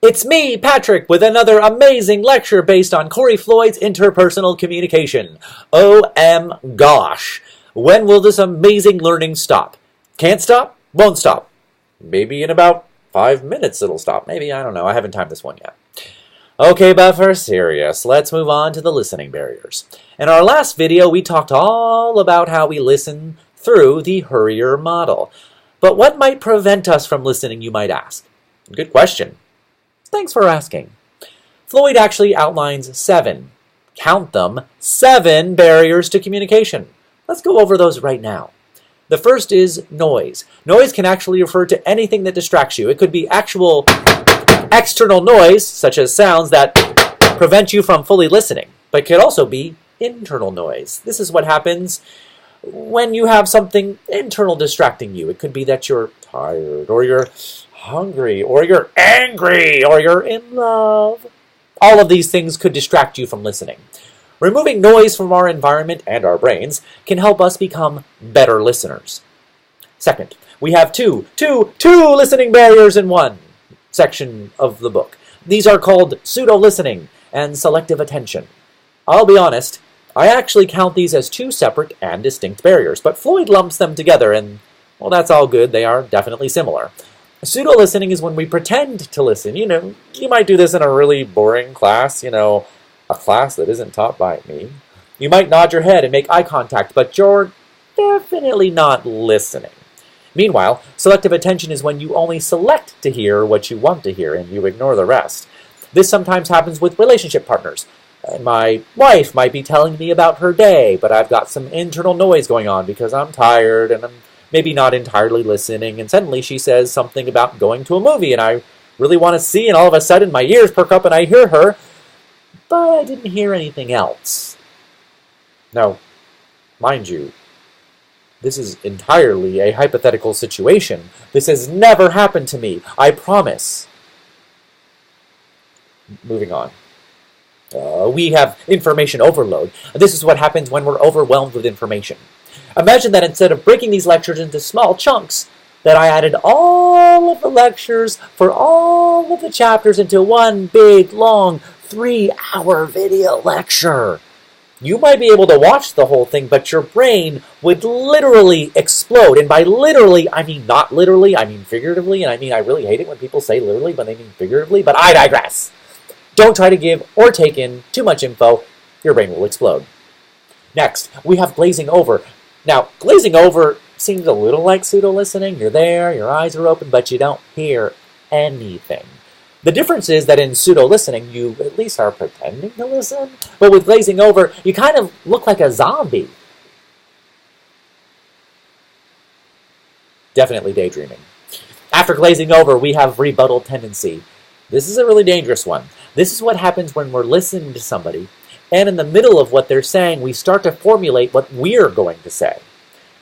It's me, Patrick, with another amazing lecture based on Corey Floyd's interpersonal communication. OM gosh. When will this amazing learning stop? Can't stop? Won't stop. Maybe in about 5 minutes it'll stop. Maybe, I don't know. I haven't timed this one yet. Okay, but for serious, let's move on to the listening barriers. In our last video, we talked all about how we listen through the Hurrier model. But what might prevent us from listening, you might ask? Good question. Thanks for asking. Floyd actually outlines 7, count them, 7 barriers to communication. Let's go over those right now. The first is noise. Noise can actually refer to anything that distracts you. It could be actual external noise, such as sounds that prevent you from fully listening, but it could also be internal noise. This is what happens when you have something internal distracting you. It could be that you're tired, or you're hungry, or you're angry, or you're in love. All of these things could distract you from listening. Removing noise from our environment and our brains can help us become better listeners. Second, we have two listening barriers in one section of the book. These are called pseudo-listening and selective attention. I'll be honest, I actually count these as 2 separate and distinct barriers, but Floyd lumps them together and, well, that's all good. They are definitely similar. Pseudo-listening is when we pretend to listen. You might do this in a really boring class, a class that isn't taught by me. You might nod your head and make eye contact, but you're definitely not listening. Meanwhile, selective attention is when you only select to hear what you want to hear and you ignore the rest. This sometimes happens with relationship partners. My wife might be telling me about her day, but I've got some internal noise going on because I'm tired and I'm maybe not entirely listening, and suddenly she says something about going to a movie, and I really want to see, and all of a sudden my ears perk up and I hear her, but I didn't hear anything else. Now, mind you, this is entirely a hypothetical situation. This has never happened to me, I promise. Moving on. We have information overload. This is what happens when we're overwhelmed with information. Imagine that instead of breaking these lectures into small chunks, that I added all of the lectures for all of the chapters into one big, long, 3-hour video lecture. You might be able to watch the whole thing, but your brain would literally explode. And by literally, I mean not literally, I mean figuratively, and I really hate it when people say literally, but they mean figuratively, but I digress. Don't try to give or take in too much info. Your brain will explode. Next, we have glazing over. Now, glazing over seems a little like pseudo-listening. You're there, your eyes are open, but you don't hear anything. The difference is that in pseudo-listening, you at least are pretending to listen, but with glazing over, you kind of look like a zombie. Definitely daydreaming. After glazing over, we have rebuttal tendency. This is a really dangerous one. This is what happens when we're listening to somebody, and in the middle of what they're saying, we start to formulate what we're going to say.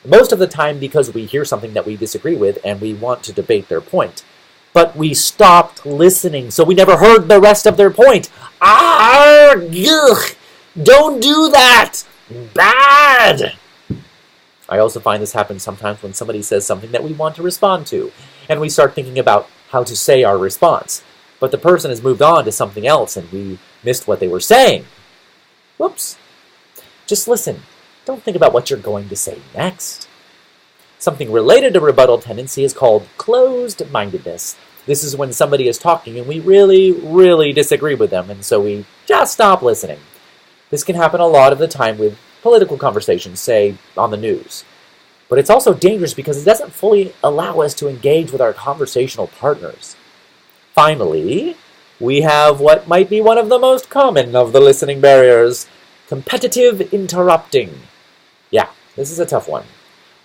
Most of the time because we hear something that we disagree with and we want to debate their point. But we stopped listening, so we never heard the rest of their point. Ugh! Don't do that! Bad! I also find this happens sometimes when somebody says something that we want to respond to, and we start thinking about how to say our response. But the person has moved on to something else and we missed what they were saying. Whoops. Just listen. Don't think about what you're going to say next. Something related to rebuttal tendency is called closed-mindedness. This is when somebody is talking and we really disagree with them, and so we just stop listening. This can happen a lot of the time with political conversations, say, on the news. But it's also dangerous because it doesn't fully allow us to engage with our conversational partners. Finally, we have what might be one of the most common of the listening barriers, competitive interrupting. Yeah, this is a tough one.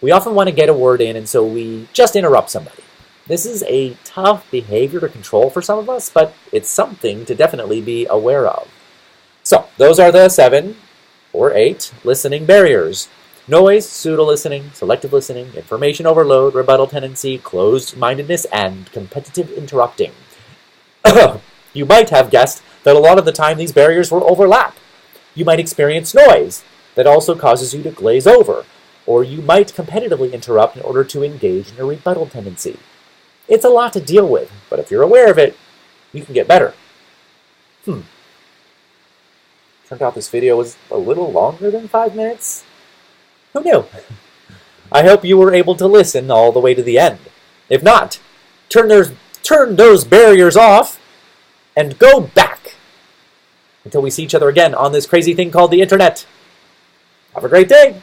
We often want to get a word in, and so we just interrupt somebody. This is a tough behavior to control for some of us, but it's something to definitely be aware of. So, those are the 7 or 8 listening barriers. Noise, pseudo-listening, selective listening, information overload, rebuttal tendency, closed-mindedness, and competitive interrupting. You might have guessed that a lot of the time these barriers will overlap. You might experience noise that also causes you to glaze over, or you might competitively interrupt in order to engage in a rebuttal tendency. It's a lot to deal with, but if you're aware of it, you can get better. Turned out this video was a little longer than 5 minutes. Who knew? I hope you were able to listen all the way to the end. If not, turn those barriers off and go back until we see each other again on this crazy thing called the internet. Have a great day.